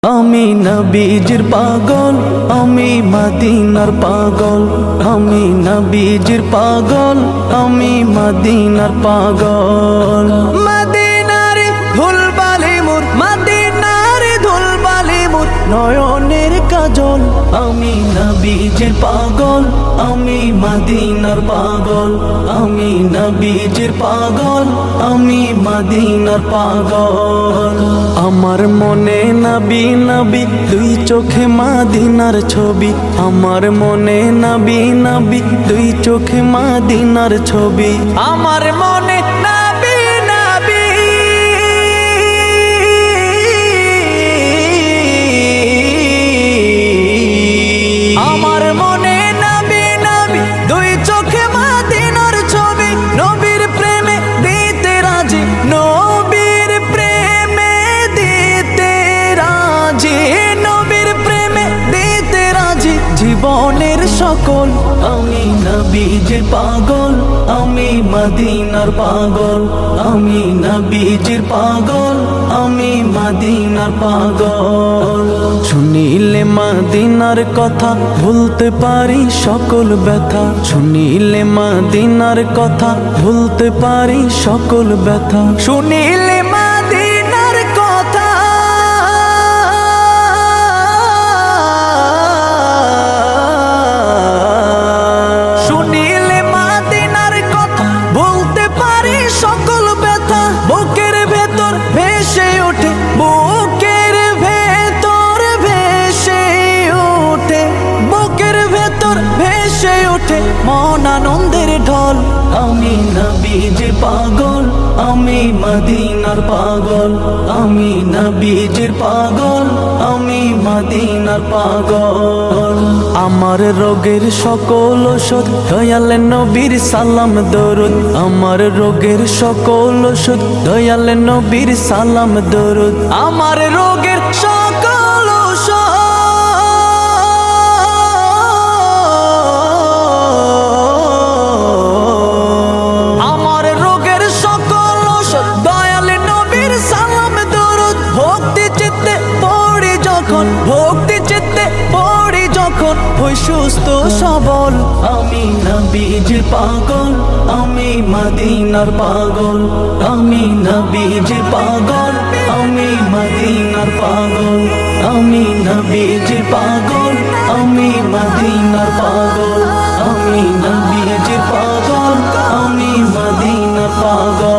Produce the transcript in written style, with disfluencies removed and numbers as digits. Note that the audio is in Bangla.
আমি নবীজির পাগল, আমি মদিনার পাগল। আমি নবীজির পাগল, আমি মদিনার পাগল। মদিনার ধুলবালি মোর, মদিনার ধুলবালি মোর নয়নের কাজল। আমি নবীজির পাগল, আমি মদিনার পাগল। আমি নবীজির পাগল, আমি মদিনার পাগল। আমার মনে নবী নবী দুই চোখে মদিনার ছবি। আমার মনে নবী নবী দুই চোখে মদিনার ছবি। আমার মনে নবী নবী আমার মনে নবী নবী দুই চোখে মদিনার ছবি। নবীর প্রেমে দিতে রাজি, নবীর প্রেমে দিতে রাজি, নবীর প্রেমে দিতে রাজি জীবনের সকল। আমি নবীজির পাগল, আমি মদিনার পাগল। আমি নবীজির পাগল, আমি মদিনার পাগল। শুনিলে মদিনার কথা ভুলতে পারি সকল ব্যথা। শুনিলে মদিনার কথা ভুলতে পারি সকল ব্যথা। শুনিলে মদিনার কথা শুনিলে মদিনার কথা ভুলতে পারি সকল ব্যথা। বুকের ভেতর ভেসে ওঠে, বুকের ভেতর ভেসে ওঠে, বুকের ভেতর ভেসে ওঠে মন আনন্দের ঢল। আমি নবীজির পাগল, আমি মদিনার পাগল। আমি নবীজির পাগল, আমি মদিনার পাগল। আমার রোগের সকল ওষুধ দয়াল নবীর সালাম দরুদ। আমার রোগের সকল ওষুধ দয়াল নবীর সালাম দরুদ। আমার রোগের সকল ওষুধ আমার রোগের সকল ওষুধ দয়াল নবীর সালাম দরুদ। ভক্তি চিত্তে পড়ি যখন, ভক্তি চিত্তে পড়ি যখন হই সুস্থ সবল। আমি নবীজির পাগল, আমি মদিনার পাগল। আমি নবীজির পাগল, আমি মদিনার পাগল। আমি নবীজির পাগল, আমি মদিনার পাগল। আমি নবীজির পাগল, আমি মদিনার পাগল।